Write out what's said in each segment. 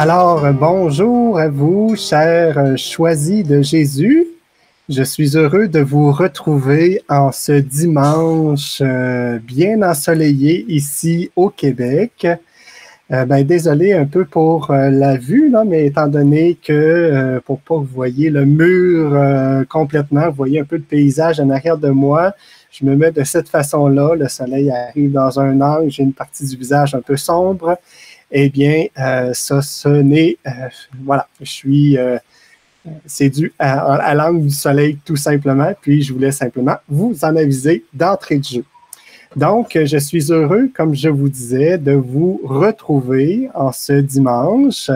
Alors, bonjour à vous, chers choisis de Jésus. Je suis heureux de vous retrouver en ce dimanche bien ensoleillé ici au Québec. Désolé un peu pour la vue, là, mais étant donné que pour pas que vous voyez le mur complètement, vous voyez un peu le paysage en arrière de moi, je me mets de cette façon-là. Le soleil arrive dans un angle, j'ai une partie du visage un peu sombre. Eh bien, ça, ce n'est... voilà, c'est dû à l'angle du soleil tout simplement, puis je voulais simplement vous en aviser d'entrée de jeu. Donc, je suis heureux, comme je vous disais, de vous retrouver en ce dimanche.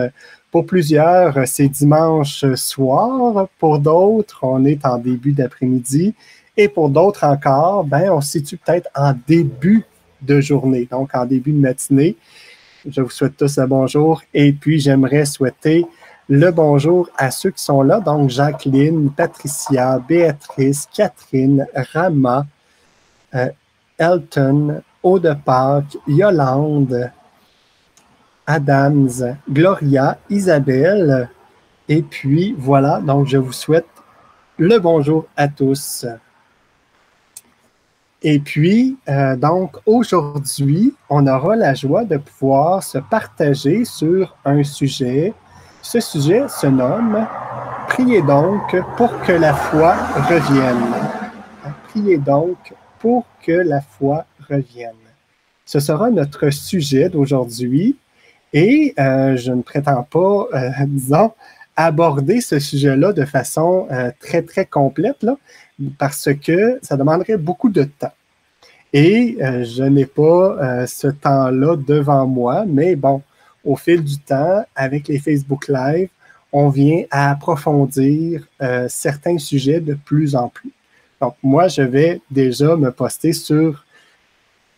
Pour plusieurs, c'est dimanche soir. Pour d'autres, on est en début d'après-midi. Et pour d'autres encore, on se situe peut-être en début de journée, donc en début de matinée. Je vous souhaite tous un bonjour et puis j'aimerais souhaiter le bonjour à ceux qui sont là, donc Jacqueline, Patricia, Béatrice, Catherine, Rama, Elton, Aude de Pâques, Yolande, Adams, Gloria, Isabelle, et puis voilà, donc je vous souhaite le bonjour à tous. Et puis, donc, aujourd'hui, on aura la joie de pouvoir se partager sur un sujet. Ce sujet se nomme « Priez donc pour que la foi revienne ». Priez donc pour que la foi revienne. Ce sera notre sujet d'aujourd'hui et je ne prétends pas, disons, aborder ce sujet-là de façon très, très complète, là, parce que ça demanderait beaucoup de temps. Et je n'ai pas ce temps-là devant moi, mais bon, au fil du temps, avec les Facebook Live, on vient à approfondir certains sujets de plus en plus. Donc, moi, je vais déjà me poster sur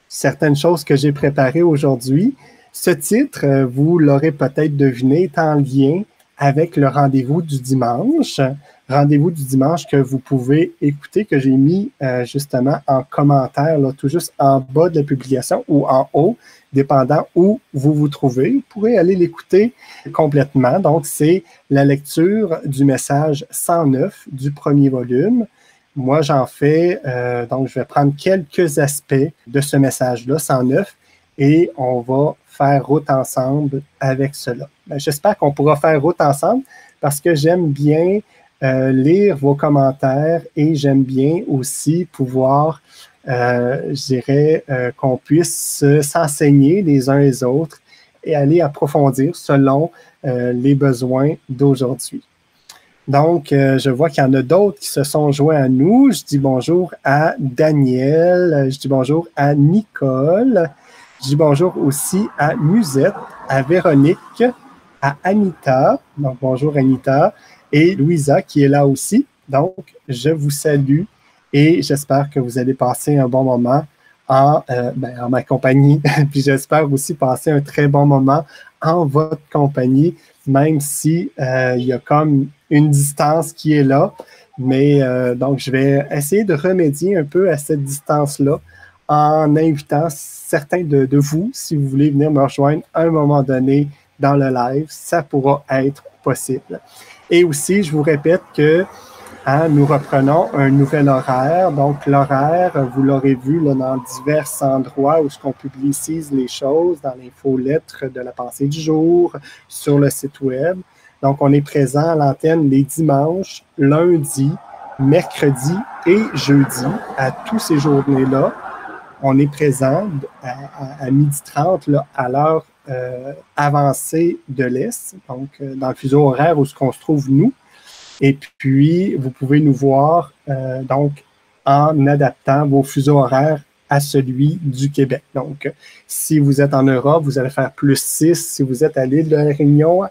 certaines choses que j'ai préparées aujourd'hui. Ce titre, vous l'aurez peut-être deviné, est en lien avec le rendez-vous du dimanche. Rendez-vous du dimanche que vous pouvez écouter, que j'ai mis justement en commentaire, là, tout juste en bas de la publication ou en haut, dépendant où vous vous trouvez. Vous pourrez aller l'écouter complètement. Donc, c'est la lecture du message 109 du premier volume. Moi, j'en fais, donc je vais prendre quelques aspects de ce message-là, 109, et on va faire route ensemble avec cela. J'espère qu'on pourra faire route ensemble parce que j'aime bien lire vos commentaires et j'aime bien aussi pouvoir, je dirais, qu'on puisse s'enseigner les uns les autres et aller approfondir selon les besoins d'aujourd'hui. Donc, je vois qu'il y en a d'autres qui se sont joints à nous. Je dis bonjour à Daniel, je dis bonjour à Nicole, je dis bonjour aussi à Musette, à Véronique, à Anita, donc bonjour Anita, et Louisa qui est là aussi. Donc, je vous salue et j'espère que vous allez passer un bon moment en ma compagnie. Puis j'espère aussi passer un très bon moment en votre compagnie, même si il y a comme une distance qui est là. Mais donc, je vais essayer de remédier un peu à cette distance-là en invitant certains de vous, si vous voulez venir me rejoindre à un moment donné dans le live, ça pourra être possible. Et aussi, je vous répète que nous reprenons un nouvel horaire. Donc, l'horaire, vous l'aurez vu là, dans divers endroits où on publicise les choses, dans l'infolettre de la pensée du jour, sur le site web. Donc, on est présent à l'antenne les dimanches, lundis, mercredis et jeudi. À tous ces journées-là, on est présent à 12h30 là, à l'heure avancée de l'Est, donc dans le fuseau horaire où on se trouve nous. Et puis, vous pouvez nous voir donc en adaptant vos fuseaux horaires à celui du Québec. Donc, si vous êtes en Europe, vous allez faire +6. Si vous êtes à l'île de la Réunion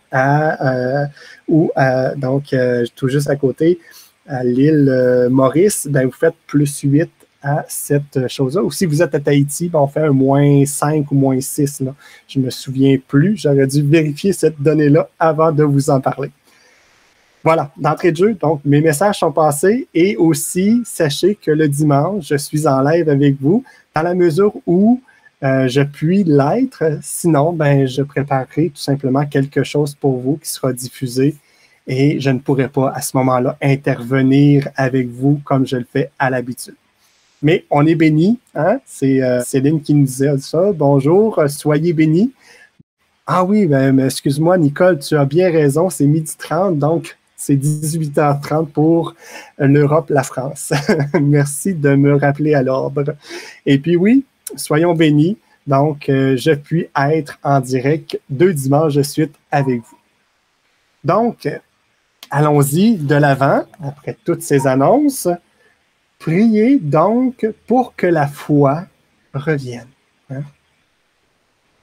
tout juste à côté, à l'île Maurice, vous faites +8 à cette chose-là. Ou si vous êtes à Tahiti, on fait un -5 ou -6. Là. Je ne me souviens plus. J'aurais dû vérifier cette donnée-là avant de vous en parler. Voilà, d'entrée de jeu, donc mes messages sont passés et aussi, sachez que le dimanche, je suis en live avec vous dans la mesure où je puis l'être. Sinon, ben, je préparerai tout simplement quelque chose pour vous qui sera diffusé et je ne pourrai pas à ce moment-là intervenir avec vous comme je le fais à l'habitude. Mais on est bénis, hein? C'est Céline qui nous disait ça. Bonjour, soyez bénis. Ah oui, ben, excuse-moi, Nicole, tu as bien raison, c'est 12h30, donc c'est 18h30 pour l'Europe, la France. Merci de me rappeler à l'ordre. Et puis oui, soyons bénis. Donc, je puis être en direct 2 dimanches de suite avec vous. Donc, allons-y de l'avant, après toutes ces annonces. Priez donc pour que la foi revienne. Hein?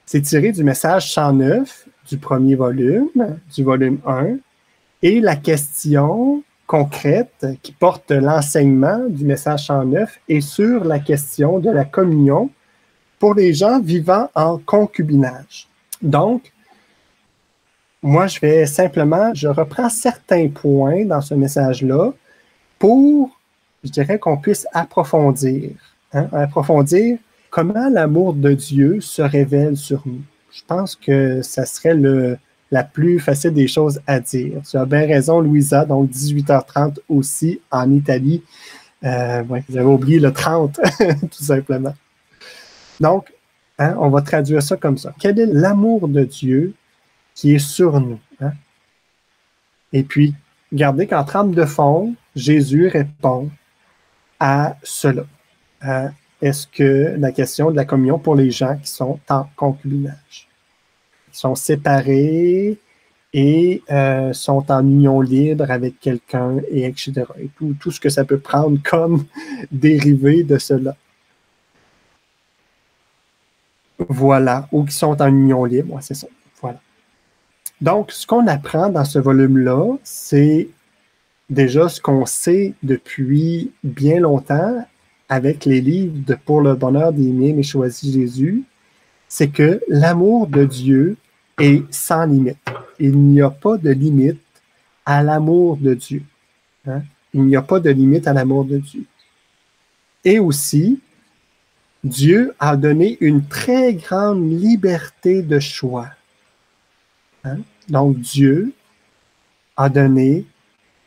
C'est tiré du message 109 du premier volume, du volume 1, et la question concrète qui porte l'enseignement du message 109 est sur la question de la communion pour les gens vivant en concubinage. Donc, moi, je reprends certains points dans ce message-là pour, je dirais, qu'on puisse approfondir comment l'amour de Dieu se révèle sur nous. Je pense que ça serait la plus facile des choses à dire. Tu as bien raison, Louisa, donc 18h30 aussi en Italie. J'avais oublié le 30, tout simplement. Donc, on va traduire ça comme ça. Quel est l'amour de Dieu qui est sur nous? Hein? Et puis, regardez qu'en trame de fond, Jésus répond à cela. Est-ce que la question de la communion pour les gens qui sont en concubinage, qui sont séparés et sont en union libre avec quelqu'un, et etc. Et tout ce que ça peut prendre comme dérivé de cela. Voilà, ou qui sont en union libre, ouais, c'est ça. Voilà. Donc, ce qu'on apprend dans ce volume-là, c'est déjà ce qu'on sait depuis bien longtemps avec les livres de Pour le bonheur des miens, mais choisis Jésus, c'est que l'amour de Dieu est sans limite. Il n'y a pas de limite à l'amour de Dieu. Hein? Il n'y a pas de limite à l'amour de Dieu. Et aussi, Dieu a donné une très grande liberté de choix. Hein? Donc, Dieu a donné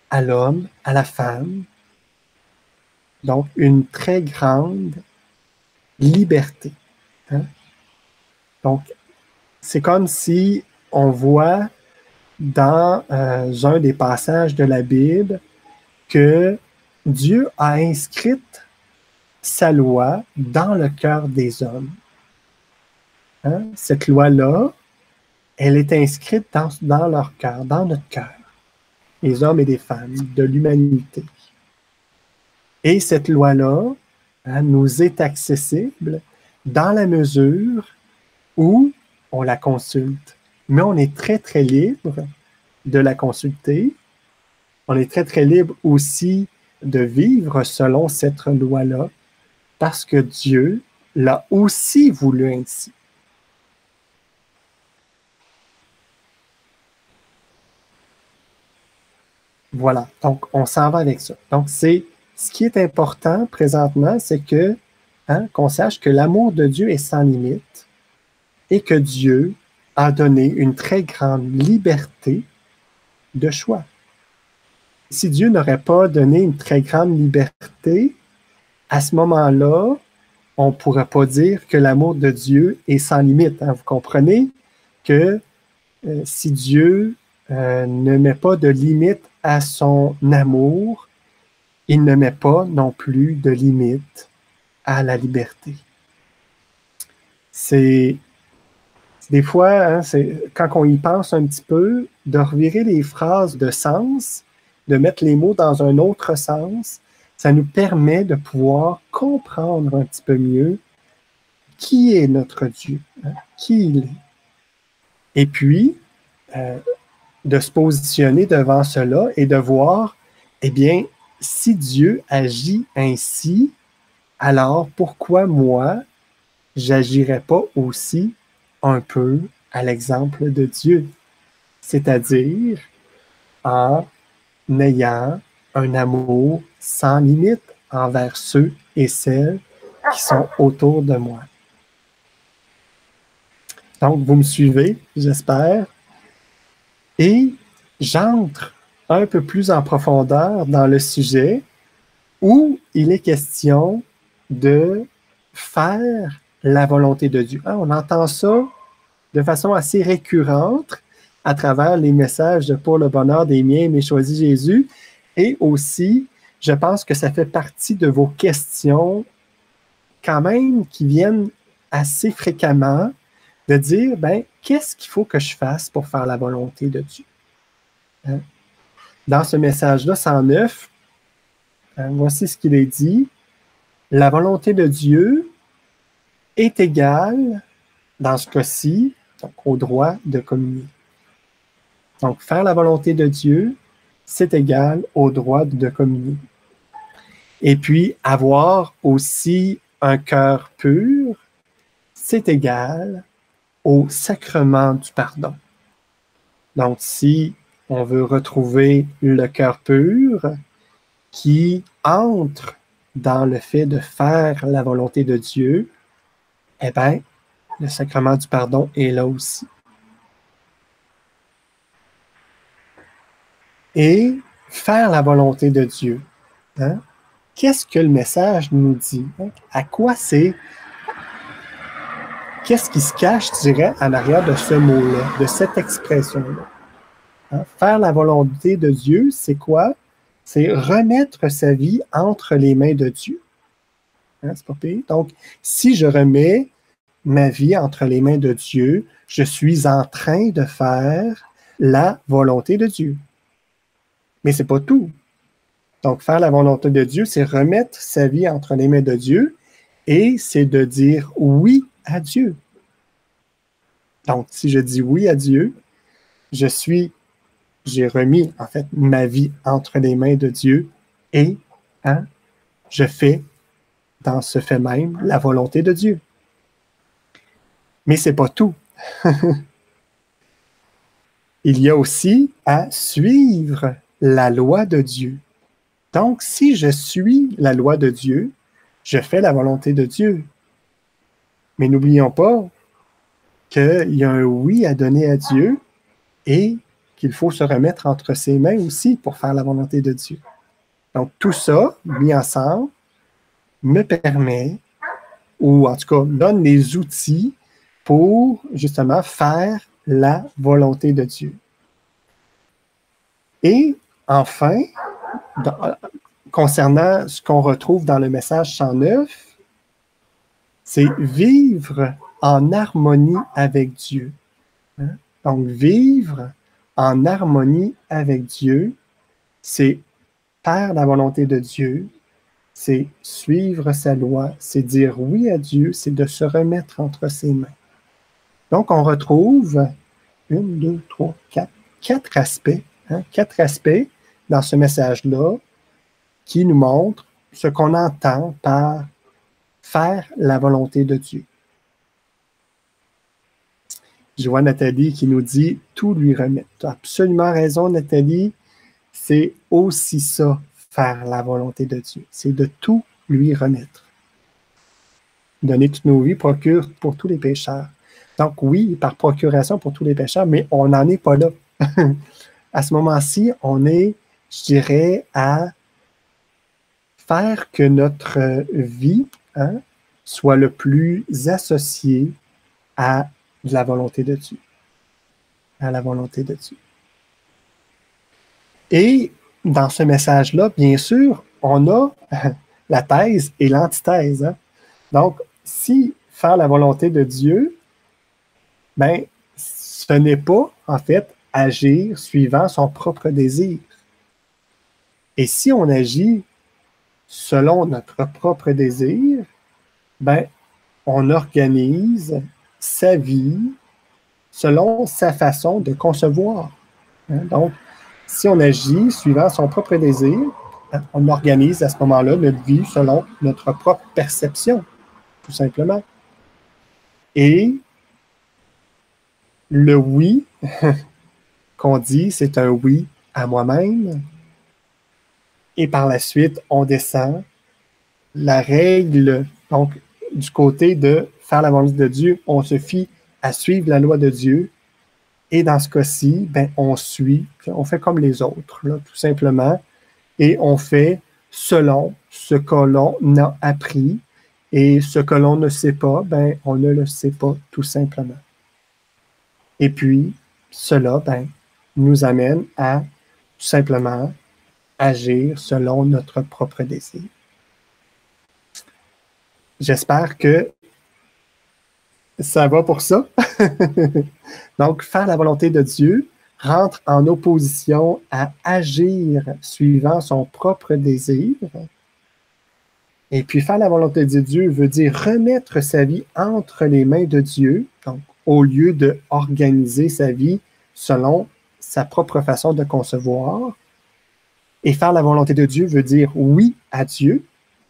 à l'homme, à la femme, donc une très grande liberté. Hein? Donc, c'est comme si on voit dans un des passages de la Bible que Dieu a inscrit sa loi dans le cœur des hommes. Hein? Cette loi-là, elle est inscrite dans leur cœur, dans notre cœur, les hommes et les femmes de l'humanité. Et cette loi-là nous est accessible dans la mesure où on la consulte. Mais on est très, très libre de la consulter. On est très, très libre aussi de vivre selon cette loi-là parce que Dieu l'a aussi voulu ainsi. Voilà, donc on s'en va avec ça. Donc, ce qui est important présentement, c'est qu'on sache que l'amour de Dieu est sans limite et que Dieu a donné une très grande liberté de choix. Si Dieu n'aurait pas donné une très grande liberté, à ce moment-là, on ne pourrait pas dire que l'amour de Dieu est sans limite. Hein? Vous comprenez que si Dieu ne met pas de limite à son amour, il ne met pas non plus de limite à la liberté. C'est des fois, quand on y pense un petit peu, de revirer les phrases de sens, de mettre les mots dans un autre sens, ça nous permet de pouvoir comprendre un petit peu mieux qui est notre Dieu, hein, qui il est. Et puis, de se positionner devant cela et de voir, eh bien, si Dieu agit ainsi, alors pourquoi moi, j'agirais pas aussi un peu à l'exemple de Dieu? C'est-à-dire en ayant un amour sans limite envers ceux et celles qui sont autour de moi. Donc, vous me suivez, j'espère. Et j'entre un peu plus en profondeur dans le sujet où il est question de faire la volonté de Dieu. On entend ça de façon assez récurrente à travers les messages de Pour le bonheur des miens, mais choisis Jésus. Et aussi, je pense que ça fait partie de vos questions quand même qui viennent assez fréquemment de dire, ben, qu'est-ce qu'il faut que je fasse pour faire la volonté de Dieu? Hein? Dans ce message-là, 109, voici ce qu'il est dit. La volonté de Dieu est égale, dans ce cas-ci, au droit de communier. Donc, faire la volonté de Dieu, c'est égal au droit de communier. Et puis, avoir aussi un cœur pur, c'est égal au sacrement du pardon. Donc, si on veut retrouver le cœur pur qui entre dans le fait de faire la volonté de Dieu, eh bien, le sacrement du pardon est là aussi. Et faire la volonté de Dieu. Hein? Qu'est-ce que le message nous dit? À quoi c'est? Qu'est-ce qui se cache, je dirais, en arrière de ce mot-là, de cette expression-là? Hein? Faire la volonté de Dieu, c'est quoi? C'est remettre sa vie entre les mains de Dieu. Hein, c'est pas pire. Donc, si je remets ma vie entre les mains de Dieu, je suis en train de faire la volonté de Dieu. Mais c'est pas tout. Donc, faire la volonté de Dieu, c'est remettre sa vie entre les mains de Dieu et c'est de dire oui à Dieu. Donc, si je dis oui à Dieu, j'ai remis, en fait, ma vie entre les mains de Dieu et je fais, dans ce fait même, la volonté de Dieu. Mais c'est pas tout. Il y a aussi à suivre la loi de Dieu. Donc, si je suis la loi de Dieu, je fais la volonté de Dieu. Mais n'oublions pas qu'il y a un oui à donner à Dieu et qu'il faut se remettre entre ses mains aussi pour faire la volonté de Dieu. Donc, tout ça, mis ensemble, me permet, ou en tout cas, donne les outils pour justement faire la volonté de Dieu. Et enfin, concernant ce qu'on retrouve dans le message 109, c'est vivre en harmonie avec Dieu. Hein? Donc, vivre en harmonie avec Dieu, c'est faire la volonté de Dieu, c'est suivre sa loi, c'est dire oui à Dieu, c'est de se remettre entre ses mains. Donc, on retrouve 4 aspects, hein, 4 aspects dans ce message-là qui nous montrent ce qu'on entend par faire la volonté de Dieu. Je vois Nathalie qui nous dit « tout lui remettre ». Tu as absolument raison, Nathalie. C'est aussi ça, faire la volonté de Dieu. C'est de tout lui remettre. Donner toutes nos vies procure pour tous les pécheurs. Donc oui, par procuration pour tous les pécheurs, mais on n'en est pas là. À ce moment-ci, on est, je dirais, à faire que notre vie soit le plus associée à la volonté de Dieu. À la volonté de Dieu. Et dans ce message-là, bien sûr, on a la thèse et l'antithèse. Hein? Donc, si faire la volonté de Dieu, ben, ce n'est pas, en fait, agir suivant son propre désir. Et si on agit selon notre propre désir, ben, on organise sa vie selon sa façon de concevoir. Hein? Donc, si on agit suivant son propre désir, on organise à ce moment-là notre vie selon notre propre perception, tout simplement. Et le oui qu'on dit, c'est un oui à moi-même. Et par la suite, on descend la règle, donc du côté de faire la volonté de Dieu, on se fie à suivre la loi de Dieu. Et dans ce cas-ci, ben, on suit, on fait comme les autres, là, tout simplement, et on fait selon ce que l'on a appris. Et ce que l'on ne sait pas, ben, on ne le sait pas, tout simplement. Et puis, cela ben, nous amène à tout simplement agir selon notre propre désir. J'espère que ça va pour ça. Donc, faire la volonté de Dieu rentre en opposition à agir suivant son propre désir. Et puis, faire la volonté de Dieu veut dire remettre sa vie entre les mains de Dieu, donc au lieu d'organiser sa vie selon sa propre façon de concevoir. Et faire la volonté de Dieu veut dire oui à Dieu,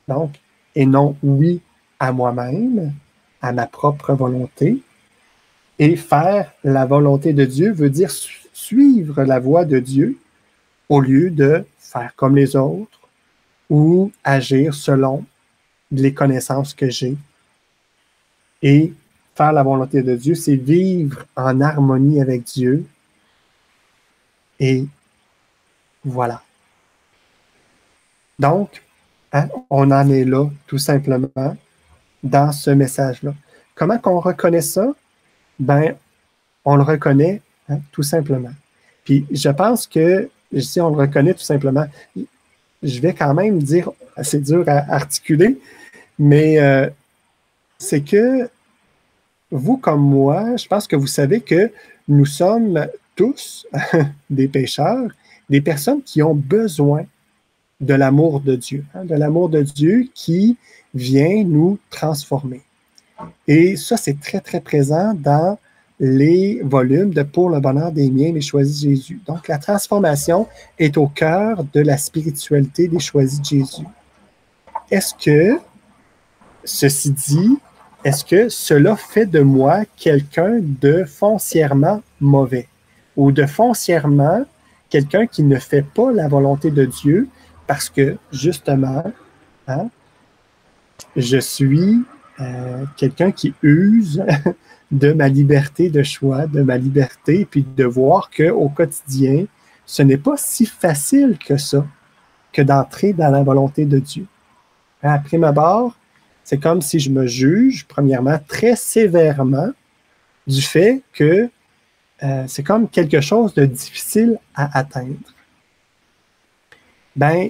donc, et non oui à moi-même, à ma propre volonté. Et faire la volonté de Dieu veut dire suivre la voie de Dieu au lieu de faire comme les autres ou agir selon les connaissances que j'ai. Et faire la volonté de Dieu, c'est vivre en harmonie avec Dieu. Et voilà. Donc, hein, on en est là, tout simplement, dans ce message-là. Comment qu'on reconnaît ça? Ben, on le reconnaît, hein, tout simplement. Puis, je pense que, si on le reconnaît tout simplement, je vais quand même dire, c'est dur à articuler, mais c'est que vous comme moi, je pense que vous savez que nous sommes tous des pécheurs, des personnes qui ont besoin de l'amour de Dieu, hein, de l'amour de Dieu qui vient nous transformer. Et ça, c'est très, très présent dans les volumes de Pour le bonheur des miens, les choisis de Jésus. Donc, la transformation est au cœur de la spiritualité des choisis de Jésus. Est-ce que, ceci dit, est-ce que cela fait de moi quelqu'un de foncièrement mauvais ou de foncièrement quelqu'un qui ne fait pas la volonté de Dieu parce que, justement, hein, je suis quelqu'un qui use de ma liberté de choix, de ma liberté, puis de voir qu'au quotidien, ce n'est pas si facile que ça, que d'entrer dans la volonté de Dieu. À prime abord, c'est comme si je me juge, premièrement, très sévèrement du fait que c'est comme quelque chose de difficile à atteindre. Ben,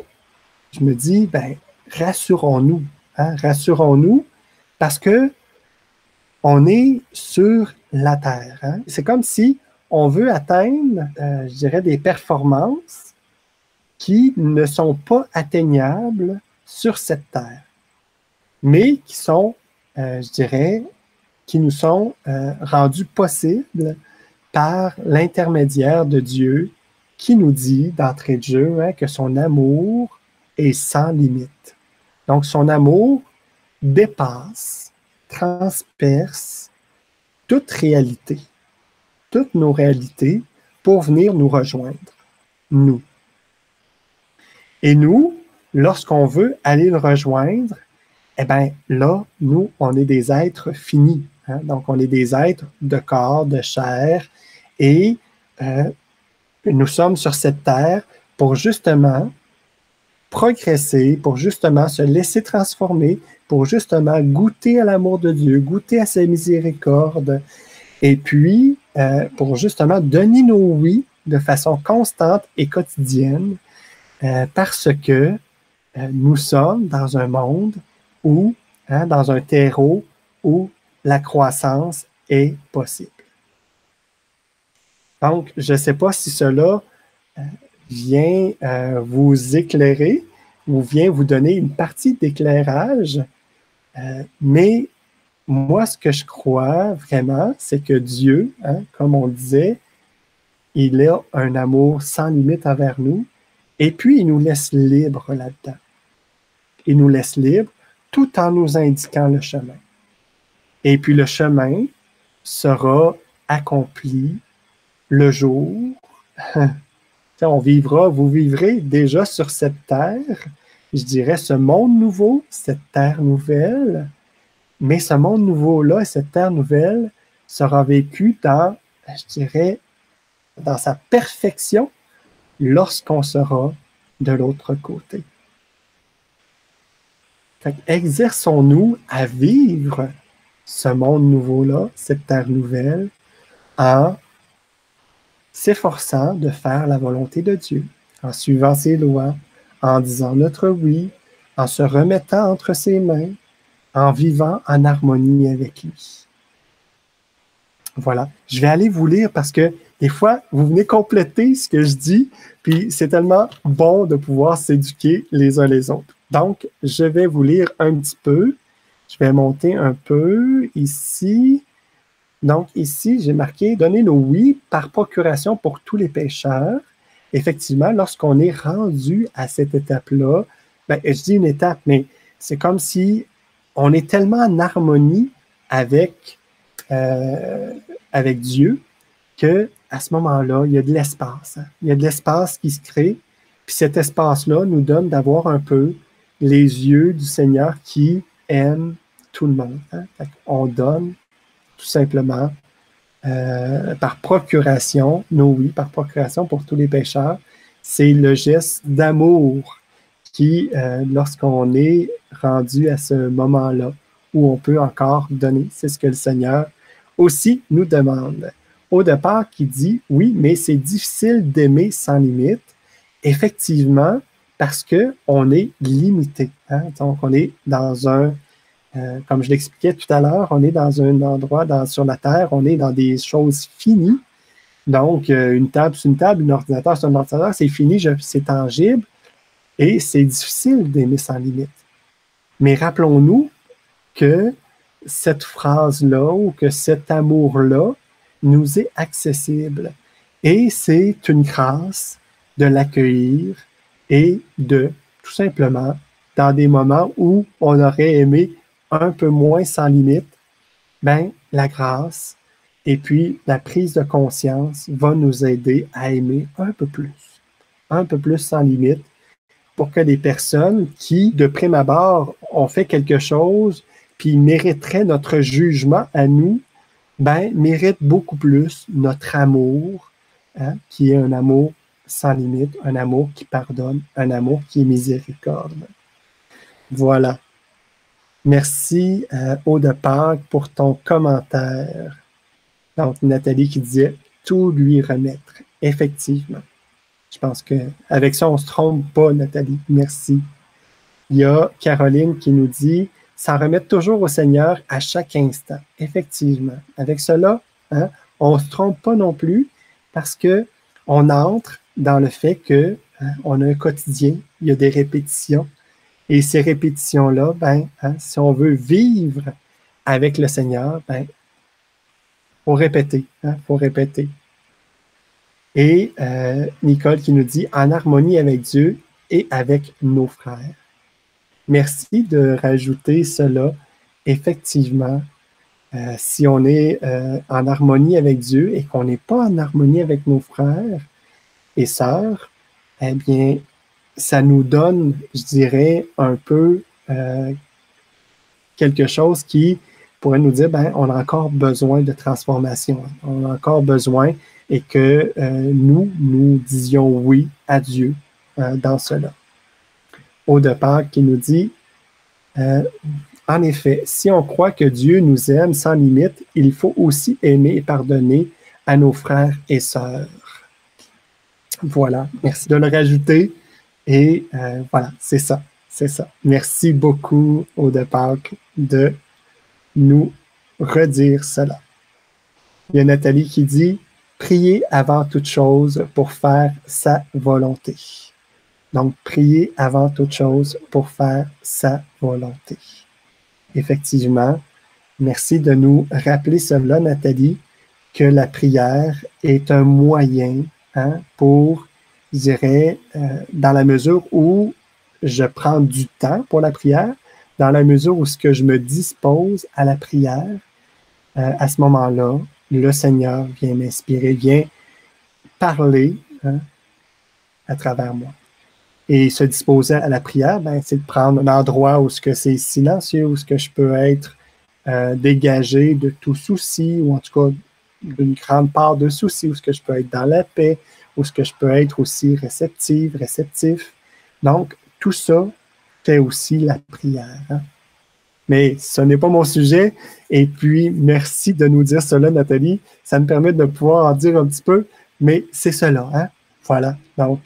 je me dis, ben, rassurons-nous, hein, rassurons-nous, parce que on est sur la Terre. Hein? C'est comme si on veut atteindre, je dirais, des performances qui ne sont pas atteignables sur cette Terre, mais qui sont, je dirais, qui nous sont rendues possibles par l'intermédiaire de Dieu qui nous dit d'entrée de jeu hein, que son amour est sans limite. Donc, son amour dépasse, transperce toute réalité, toutes nos réalités pour venir nous rejoindre, nous. Et nous, lorsqu'on veut aller le rejoindre, eh bien là, nous, on est des êtres finis. Hein? Donc, on est des êtres de corps, de chair, et nous sommes sur cette terre pour justement progresser, pour justement se laisser transformer, pour justement goûter à l'amour de Dieu, goûter à sa miséricorde, et puis pour justement donner nos oui de façon constante et quotidienne, parce que nous sommes dans un monde où, hein, dans un terreau où la croissance est possible. Donc, je ne sais pas si cela vient vous éclairer ou vient vous donner une partie d'éclairage, mais moi, ce que je crois vraiment, c'est que Dieu, hein, comme on disait, il a un amour sans limite envers nous, et puis il nous laisse libres là-dedans. Il nous laisse libres tout en nous indiquant le chemin. Et puis le chemin sera accompli le jour. On vivra, vous vivrez déjà sur cette terre, je dirais ce monde nouveau, cette terre nouvelle, mais ce monde nouveau-là et cette terre nouvelle sera vécu dans, je dirais, dans sa perfection lorsqu'on sera de l'autre côté. Exerçons-nous à vivre ce monde nouveau-là, cette terre nouvelle, en s'efforçant de faire la volonté de Dieu, en suivant ses lois, en disant notre oui, en se remettant entre ses mains, en vivant en harmonie avec lui. Voilà. Je vais aller vous lire parce que des fois, vous venez compléter ce que je dis, puis c'est tellement bon de pouvoir s'éduquer les uns les autres. Donc, je vais vous lire un petit peu. Je vais monter un peu ici. Donc, ici, j'ai marqué « Donner nos oui par procuration pour tous les pécheurs ». Effectivement, lorsqu'on est rendu à cette étape-là, ben, je dis une étape, mais c'est comme si on est tellement en harmonie avec Dieu qu'à ce moment-là, il y a de l'espace. Hein? Il y a de l'espace qui se crée. Puis cet espace-là nous donne d'avoir un peu les yeux du Seigneur qui aime tout le monde. Hein? On donne tout simplement par procuration, nos oui, par procuration pour tous les pécheurs. C'est le geste d'amour qui, lorsqu'on est rendu à ce moment-là, où on peut encore donner, c'est ce que le Seigneur aussi nous demande. Au départ, qui dit, oui, mais c'est difficile d'aimer sans limite. Effectivement, parce qu'on est limité. Hein? Donc, on est dans un, comme je l'expliquais tout à l'heure, on est dans un endroit sur la Terre, on est dans des choses finies. Donc, une table, c'est une table, un ordinateur, c'est un ordinateur, c'est fini, c'est tangible. Et c'est difficile d'aimer sans limite. Mais rappelons-nous que cette phrase-là ou que cet amour-là nous est accessible. Et c'est une grâce de l'accueillir et de, tout simplement, dans des moments où on aurait aimé un peu moins sans limite, ben, la grâce et puis la prise de conscience va nous aider à aimer un peu plus sans limite, pour que les personnes qui, de prime abord, ont fait quelque chose puis mériteraient notre jugement à nous, ben, méritent beaucoup plus notre amour, hein, qui est un amour sans limite, un amour qui pardonne, un amour qui est miséricorde. Voilà. Merci, Aude Pâques, pour ton commentaire. Donc, Nathalie qui disait « tout lui remettre ». Effectivement. Je pense qu'avec ça, on ne se trompe pas, Nathalie. Merci. Il y a Caroline qui nous dit « s'en remettre toujours au Seigneur à chaque instant ». Effectivement. Avec cela, hein, on ne se trompe pas non plus parce qu'on entre dans le fait qu'on a un quotidien, il y a des répétitions. Et ces répétitions-là, ben, hein, si on veut vivre avec le Seigneur, ben, faut répéter. Hein, faut répéter. Et Nicole qui nous dit « en harmonie avec Dieu et avec nos frères ». Merci de rajouter cela. Effectivement, si on est en harmonie avec Dieu et qu'on n'est pas en harmonie avec nos frères et sœurs, eh bien, ça nous donne, je dirais, un peu quelque chose qui pourrait nous dire, ben, on a encore besoin de transformation. On a encore besoin et que nous disions oui à Dieu dans cela. Au départ, qui nous dit, en effet, si on croit que Dieu nous aime sans limite, il faut aussi aimer et pardonner à nos frères et sœurs. Voilà, merci de le rajouter. Et voilà, c'est ça, c'est ça. Merci beaucoup, au départ, de nous redire cela. Il y a Nathalie qui dit « Priez avant toute chose pour faire sa volonté ». Donc, prier avant toute chose pour faire sa volonté. Effectivement, merci de nous rappeler cela, Nathalie, que la prière est un moyen pour, je dirais, dans la mesure où je prends du temps pour la prière, dans la mesure où ce que je me dispose à la prière, à ce moment-là, le Seigneur vient m'inspirer, vient parler à travers moi. Et se disposer à la prière, ben, c'est de prendre un endroit où c'est silencieux, où je peux être dégagé de tout souci, ou en tout cas d'une grande part de souci, où est-ce que je peux être dans la paix, où est-ce que je peux être aussi réceptif. Donc, tout ça fait aussi la prière. Hein? Mais ce n'est pas mon sujet. Et puis, merci de nous dire cela, Nathalie. Ça me permet de pouvoir en dire un petit peu, mais c'est cela. Hein? Voilà. Donc,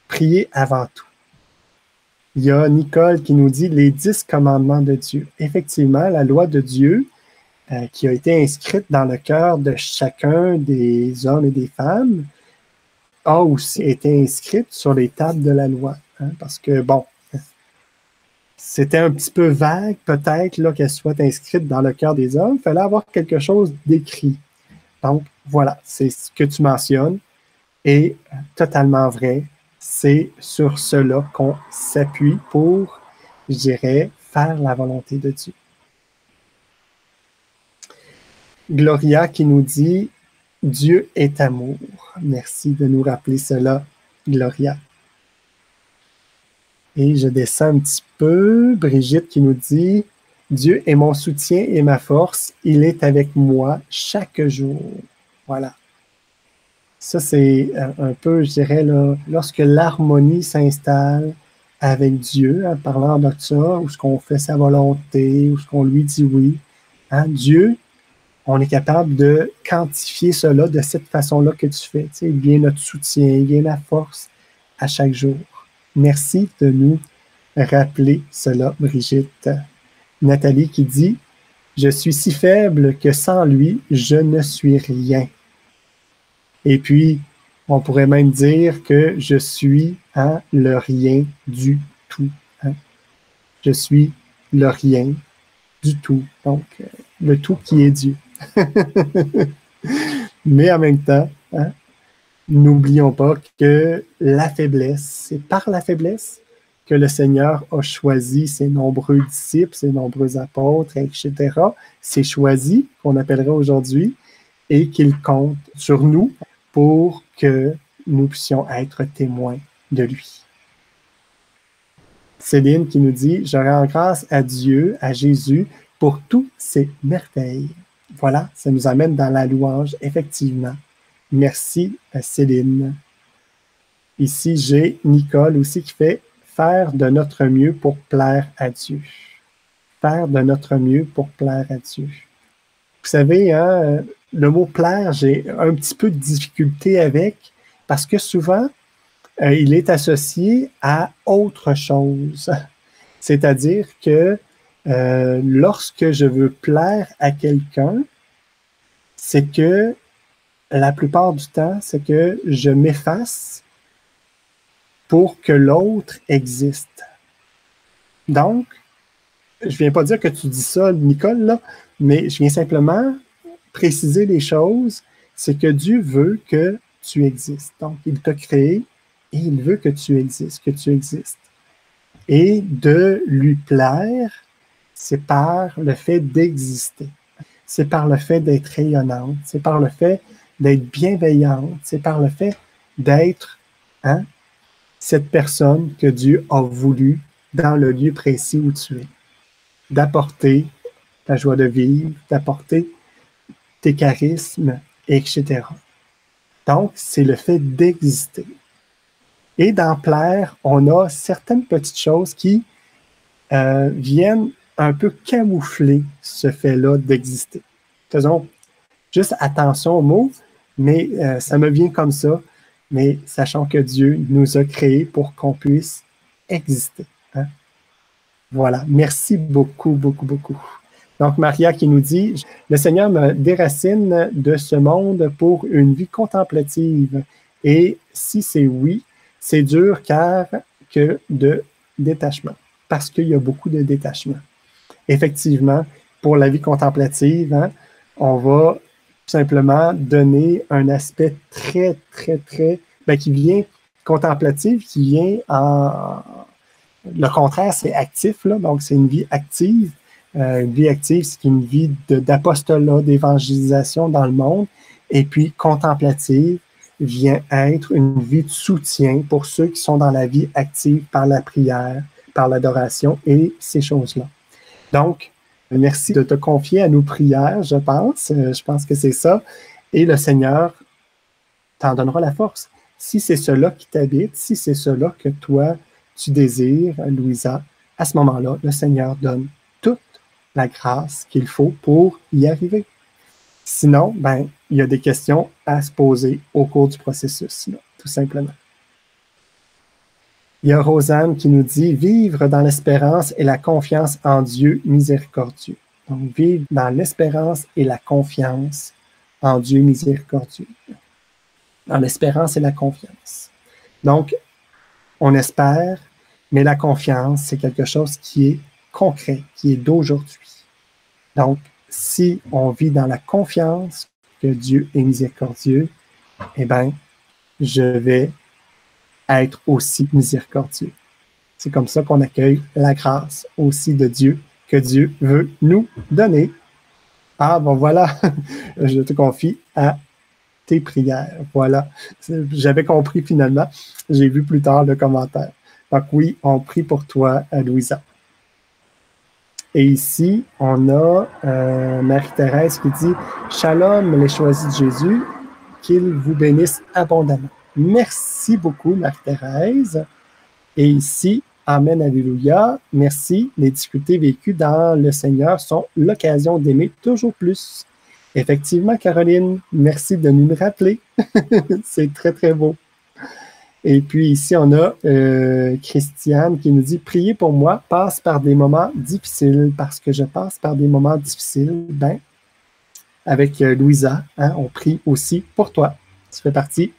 prier avant tout. Il y a Nicole qui nous dit les 10 commandements de Dieu. Effectivement, la loi de Dieu qui a été inscrite dans le cœur de chacun des hommes et des femmes a aussi été inscrite sur les tables de la loi. Hein, parce que, bon, c'était un petit peu vague, peut-être, là, qu'elle soit inscrite dans le cœur des hommes. Il fallait avoir quelque chose d'écrit. Donc, voilà, c'est ce que tu mentionnes. Et totalement vrai, c'est sur cela qu'on s'appuie pour, je dirais, faire la volonté de Dieu. Gloria qui nous dit « Dieu est amour ». Merci de nous rappeler cela, Gloria. Et je descends un petit peu. Brigitte qui nous dit « Dieu est mon soutien et ma force. Il est avec moi chaque jour. » Voilà. Ça, c'est un peu, je dirais, là, lorsque l'harmonie s'installe avec Dieu, en parlant de ça, où ce qu'on fait sa volonté, où ce qu'on lui dit oui. Hein, Dieu, on est capable de quantifier cela de cette façon-là que tu fais. Tu sais, il vient notre soutien, il vient la force à chaque jour. Merci de nous rappeler cela, Brigitte. Nathalie qui dit « Je suis si faible que sans lui, je ne suis rien. » Et puis, on pourrait même dire que je suis hein, le rien du tout. Hein. Je suis le rien du tout. Donc, le tout qui est Dieu. Mais en même temps, hein, n'oublions pas que la faiblesse, c'est par la faiblesse que le Seigneur a choisi ses nombreux disciples, ses nombreux apôtres, etc. C'est choisi, qu'on appellerait aujourd'hui, et qu'il compte sur nous pour que nous puissions être témoins de lui. Céline qui nous dit « Je rends grâce à Dieu, à Jésus, pour toutes ces merveilles. » Voilà, ça nous amène dans la louange, effectivement. Merci, Céline. Ici, j'ai Nicole aussi qui fait « Faire de notre mieux pour plaire à Dieu. » Faire de notre mieux pour plaire à Dieu. Vous savez, hein, le mot « plaire », j'ai un petit peu de difficulté avec parce que souvent, il est associé à autre chose. C'est-à-dire que lorsque je veux plaire à quelqu'un, c'est que la plupart du temps, c'est que je m'efface pour que l'autre existe. Donc, je ne viens pas dire que tu dis ça, Nicole, là, mais je viens simplement préciser les choses. C'est que Dieu veut que tu existes. Donc, il t'a créé et il veut que tu existes, Et de lui plaire, c'est par le fait d'exister. C'est par le fait d'être rayonnante. C'est par le fait d'être bienveillante. C'est par le fait d'être hein, cette personne que Dieu a voulu dans le lieu précis où tu es. D'apporter ta joie de vivre, d'apporter tes charismes, etc. Donc, c'est le fait d'exister. Et dans plaire, on a certaines petites choses qui viennent un peu camoufler ce fait-là d'exister. Faisons juste attention aux mots, mais ça me vient comme ça, mais sachant que Dieu nous a créés pour qu'on puisse exister. Hein? Voilà, merci beaucoup, beaucoup, beaucoup. Donc, Maria qui nous dit « Le Seigneur me déracine de ce monde pour une vie contemplative. Et si c'est oui, c'est dur car que de détachement. » Parce qu'il y a beaucoup de détachement. Effectivement, pour la vie contemplative, hein, on va simplement donner un aspect très, très, très, qui vient contemplatif, qui vient en... Le contraire, c'est actif, là, donc c'est une vie active. Une vie active, c'est une vie d'apostolat, d'évangélisation dans le monde. Et puis, contemplative vient être une vie de soutien pour ceux qui sont dans la vie active par la prière, par l'adoration et ces choses-là. Donc, merci de te confier à nos prières, je pense. Je pense que c'est ça. Et le Seigneur t'en donnera la force. Si c'est cela qui t'habite, si c'est cela que toi, tu désires, Louisa, à ce moment-là, le Seigneur donne toute la grâce qu'il faut pour y arriver. Sinon, ben, il y a des questions à se poser au cours du processus, là, tout simplement. Il y a Rosanne qui nous dit « Vivre dans l'espérance et la confiance en Dieu miséricordieux ». Donc, vivre dans l'espérance et la confiance en Dieu miséricordieux. Dans l'espérance et la confiance. Donc, on espère, mais la confiance, c'est quelque chose qui est concret, qui est d'aujourd'hui. Donc, si on vit dans la confiance que Dieu est miséricordieux, eh bien, je vais être aussi miséricordieux. C'est comme ça qu'on accueille la grâce aussi de Dieu que Dieu veut nous donner. Ah, bon, voilà, je te confie à tes prières. Voilà, j'avais compris finalement. J'ai vu plus tard le commentaire. Donc oui, on prie pour toi, Louisa. Et ici, on a Marie-Thérèse qui dit « Shalom, les choisis de Jésus, qu'il vous bénisse abondamment. » Merci beaucoup, Marie-Thérèse. Et ici, Amen, Alléluia. Merci. Les difficultés vécues dans le Seigneur sont l'occasion d'aimer toujours plus. Effectivement, Caroline, merci de nous le rappeler. C'est très, très beau. Et puis ici, on a Christiane qui nous dit « Priez pour moi, passe par des moments difficiles, parce que je passe par des moments difficiles. » Ben, avec Louisa, hein, on prie aussi pour toi. Tu fais partie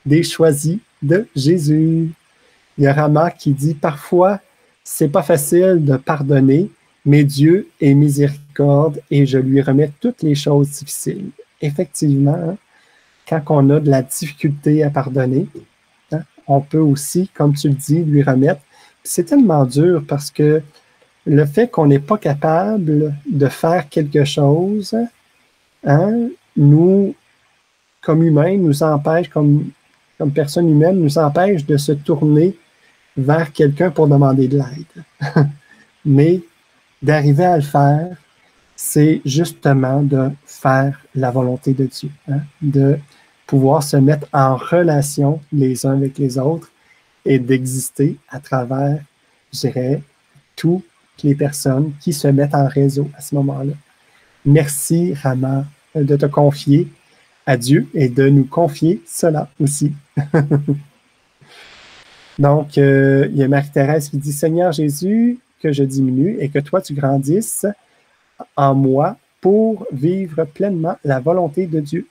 des choisis de Jésus. Il y a Rama qui dit « Parfois, c'est pas facile de pardonner, mais Dieu est miséricorde et je lui remets toutes les choses difficiles. » Effectivement, hein, quand on a de la difficulté à pardonner, hein, on peut aussi, comme tu le dis, lui remettre. C'est tellement dur parce que le fait qu'on n'est pas capable de faire quelque chose, hein, nous, comme humains, nous empêche, comme personne humaine, nous empêche de se tourner vers quelqu'un pour demander de l'aide. Mais d'arriver à le faire, c'est justement de faire la volonté de Dieu, hein, de pouvoir se mettre en relation les uns avec les autres et d'exister à travers, je dirais, toutes les personnes qui se mettent en réseau à ce moment-là. Merci, Rama, de te confier à Dieu et de nous confier cela aussi. Donc, il y a Marie-Thérèse qui dit « Seigneur Jésus, que je diminue et que toi tu grandisses en moi pour vivre pleinement la volonté de Dieu. »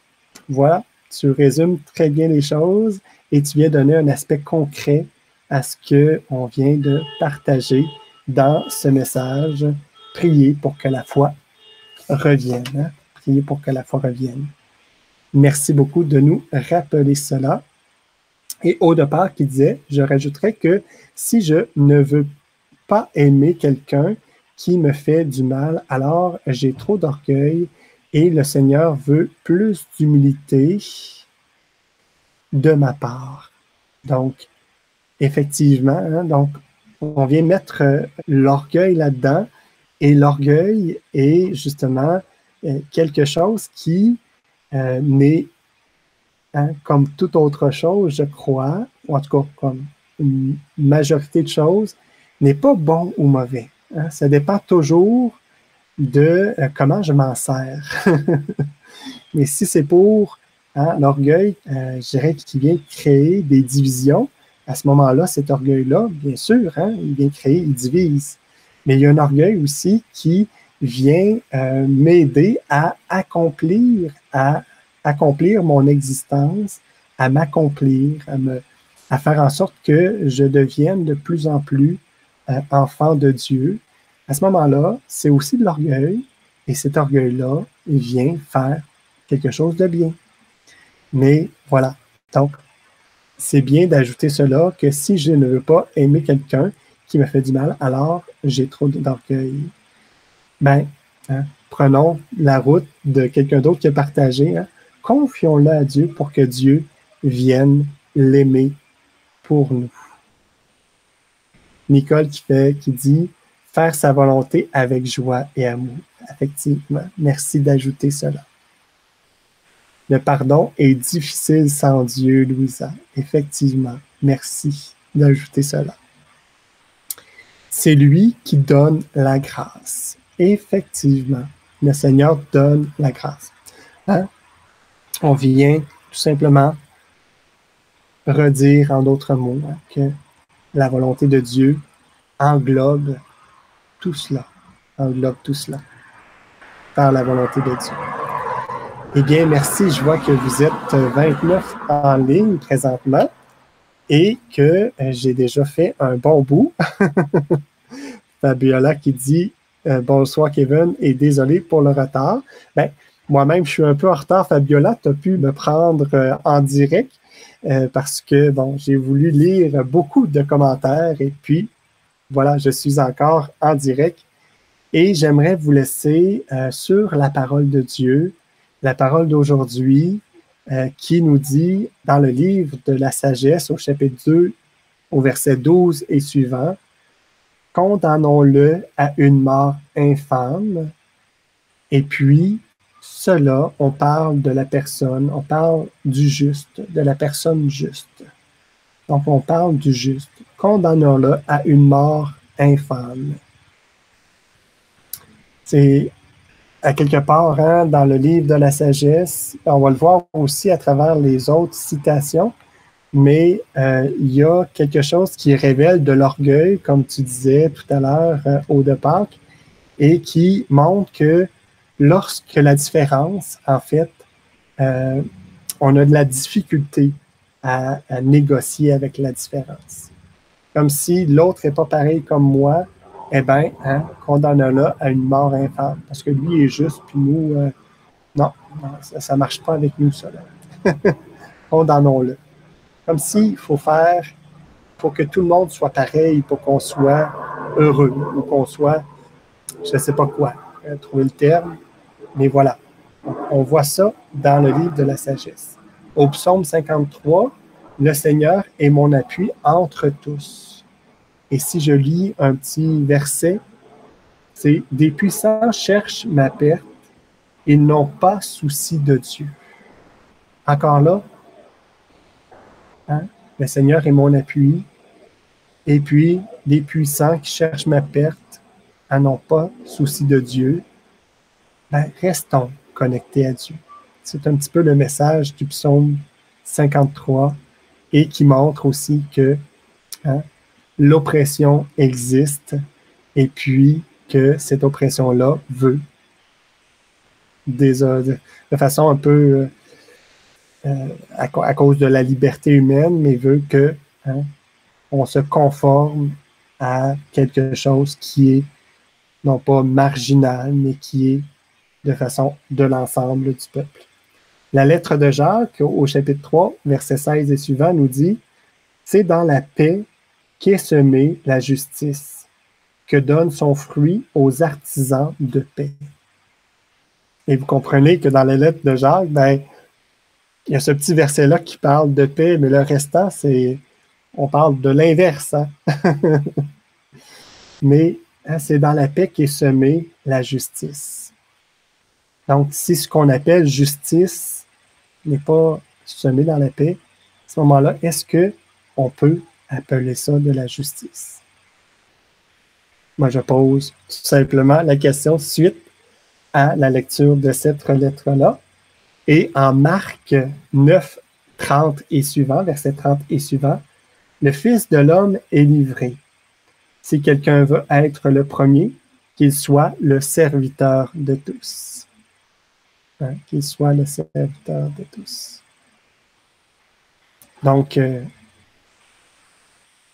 Voilà, tu résumes très bien les choses et tu viens donner un aspect concret à ce qu'on vient de partager dans ce message. Priez pour que la foi revienne. Hein? Priez pour que la foi revienne. Merci beaucoup de nous rappeler cela. Et au départ, qui disait, je rajouterais que si je ne veux pas aimer quelqu'un qui me fait du mal, alors j'ai trop d'orgueil et le Seigneur veut plus d'humilité de ma part. Donc, effectivement, hein, donc, on vient mettre l'orgueil là-dedans et l'orgueil est justement quelque chose qui n'est hein, comme toute autre chose, je crois, ou en tout cas comme une majorité de choses, n'est pas bon ou mauvais. Hein. Ça dépend toujours de comment je m'en sers. Mais si c'est pour hein, l'orgueil, je dirais qu'il vient créer des divisions, à ce moment-là, cet orgueil-là, bien sûr, hein, il vient créer, il divise. Mais il y a un orgueil aussi qui vient m'aider à accomplir mon existence, à m'accomplir, à faire en sorte que je devienne de plus en plus enfant de Dieu. À ce moment-là, c'est aussi de l'orgueil, et cet orgueil-là vient faire quelque chose de bien. Mais voilà, donc, c'est bien d'ajouter cela, que si je ne veux pas aimer quelqu'un qui me fait du mal, alors j'ai trop d'orgueil. Ben, hein, prenons la route de quelqu'un d'autre qui a partagé, hein, confions-le à Dieu pour que Dieu vienne l'aimer pour nous. Nicole qui dit « faire sa volonté avec joie et amour. Effectivement, merci d'ajouter cela. Le pardon est difficile sans Dieu, Louisa. Effectivement, merci d'ajouter cela. C'est lui qui donne la grâce. Effectivement, le Seigneur donne la grâce. Hein? On vient tout simplement redire en d'autres mots que la volonté de Dieu englobe tout cela, par la volonté de Dieu. Eh bien, merci. Je vois que vous êtes 29 en ligne présentement et que j'ai déjà fait un bon bout. Fabiola qui dit bonsoir Kevin et désolé pour le retard. Ben, moi-même, je suis un peu en retard, Fabiola. Tu as pu me prendre en direct parce que bon, j'ai voulu lire beaucoup de commentaires et puis voilà, je suis encore en direct. Et j'aimerais vous laisser sur la parole de Dieu, la parole d'aujourd'hui, qui nous dit dans le livre de la sagesse, au chapitre 2, au verset 12 et suivant, « Condamnons-le à une mort infâme. » Et puis, cela, on parle de la personne, on parle du juste, de la personne juste. Donc, on parle du juste. « Condamnons-le à une mort infâme. » C'est à quelque part hein, dans le livre de la sagesse, on va le voir aussi à travers les autres citations, mais il y a quelque chose qui révèle de l'orgueil, comme tu disais tout à l'heure au de Pâques, et qui montre que lorsque la différence, en fait, on a de la difficulté à négocier avec la différence. Comme si l'autre n'est pas pareil comme moi, eh bien, hein, condamne-le à une mort infâme. Parce que lui est juste, puis nous, non, ça ne marche pas avec nous, ça. Condamnons-le. Comme s'il faut que tout le monde soit pareil pour qu'on soit heureux, ou qu'on soit, je ne sais pas quoi, trouver le terme, mais voilà. On voit ça dans le livre de la sagesse. Au psaume 53, « Le Seigneur est mon appui entre tous. » Et si je lis un petit verset, c'est « Des puissants cherchent ma perte, ils n'ont pas souci de Dieu. » Encore là, hein, le Seigneur est mon appui, et puis les puissants qui cherchent ma perte n'ont pas souci de Dieu. Ben, restons connectés à Dieu. C'est un petit peu le message du psaume 53 et qui montre aussi que hein, l'oppression existe et puis que cette oppression-là veut, de façon un peu à cause de la liberté humaine, mais veut que hein, on se conforme à quelque chose qui est non pas marginal, mais qui est de façon de l'ensemble du peuple. La lettre de Jacques, au chapitre 3, verset 16 et suivant, nous dit « C'est dans la paix qu'est semée la justice, que donne son fruit aux artisans de paix. » Et vous comprenez que dans la lettre de Jacques, ben, il y a ce petit verset-là qui parle de paix, mais le restant, on parle de l'inverse. Hein? Mais hein, c'est dans la paix qu'est semée la justice. Donc, si ce qu'on appelle justice n'est pas semé dans la paix, à ce moment-là, est-ce qu'on peut appeler ça de la justice? Moi, je pose tout simplement la question suite à la lecture de cette lettre-là. Et en Marc 9, 30 et suivant, verset 30 et suivant, « Le Fils de l'homme est livré. Si quelqu'un veut être le premier, qu'il soit le serviteur de tous. » Hein, qu'il soit le serviteur de tous. Donc,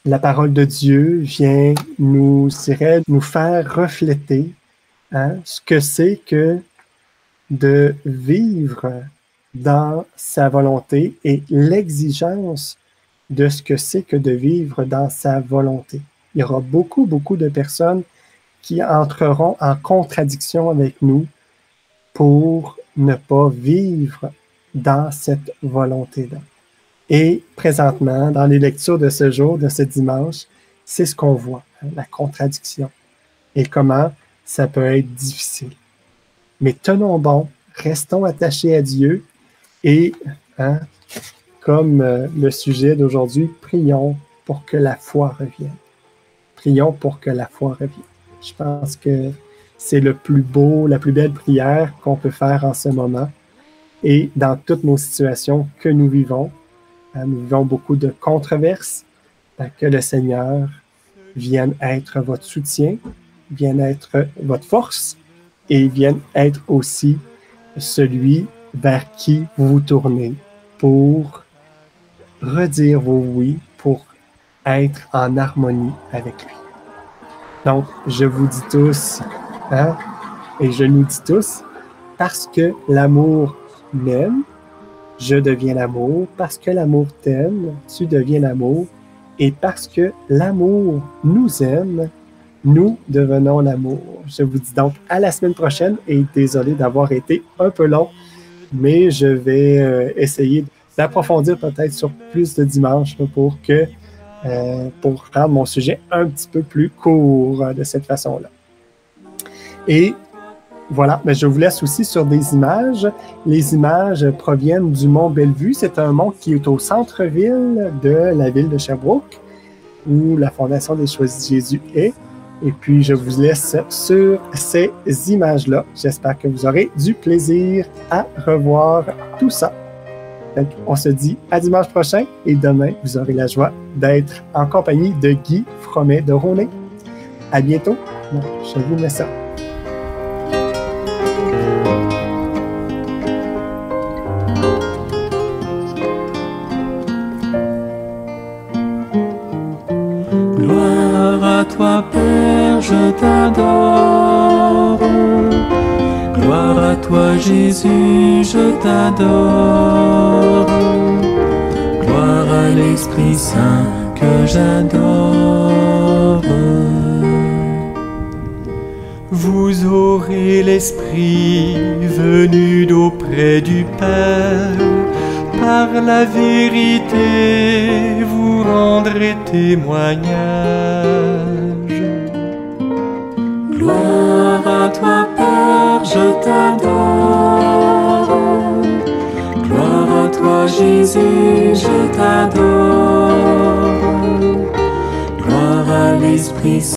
la parole de Dieu vient nous faire refléter hein, ce que c'est que de vivre dans sa volonté et l'exigence de ce que c'est que de vivre dans sa volonté. Il y aura beaucoup, beaucoup de personnes qui entreront en contradiction avec nous pour ne pas vivre dans cette volonté-là. Et présentement, dans les lectures de ce jour, de ce dimanche, c'est ce qu'on voit, hein, la contradiction. et comment ça peut être difficile. Mais tenons bon, restons attachés à Dieu et, hein, comme le sujet d'aujourd'hui, prions pour que la foi revienne. Prions pour que la foi revienne. Je pense que c'est le plus beau, la plus belle prière qu'on peut faire en ce moment. Et dans toutes nos situations que nous vivons beaucoup de controverses, que le Seigneur vienne être votre soutien, vienne être votre force et vienne être aussi celui vers qui vous vous tournez pour redire vos oui, pour être en harmonie avec lui. Donc, je vous dis tous, hein, et je nous dis tous, parce que l'amour m'aime, je deviens l'amour, parce que l'amour t'aime, tu deviens l'amour, et parce que l'amour nous aime, nous devenons l'amour. Je vous dis donc à la semaine prochaine, et désolé d'avoir été un peu long, mais je vais essayer d'approfondir peut-être sur plus de dimanches pour rendre mon sujet un petit peu plus court de cette façon-là. Et voilà, mais je vous laisse aussi sur des images. Les images proviennent du mont Bellevue. C'est un mont qui est au centre-ville de la ville de Sherbrooke, où la Fondation des Choisis de Jésus est. Et puis, je vous laisse sur ces images-là. J'espère que vous aurez du plaisir à revoir tout ça. Donc, on se dit à dimanche prochain et demain, vous aurez la joie d'être en compagnie de Guy Fromet de Rosnay. À bientôt. Je vous mets ça. Gloire à toi, Père, je t'adore. Gloire à toi, Jésus, je t'adore. Gloire à l'Esprit Saint que j'adore. Vous aurez l'Esprit venu d'auprès du Père. Par la vérité, vous rendrez témoignage. Gloire à toi, Père, je t'adore. Gloire à toi, Jésus, je t'adore. Gloire à l'Esprit Saint.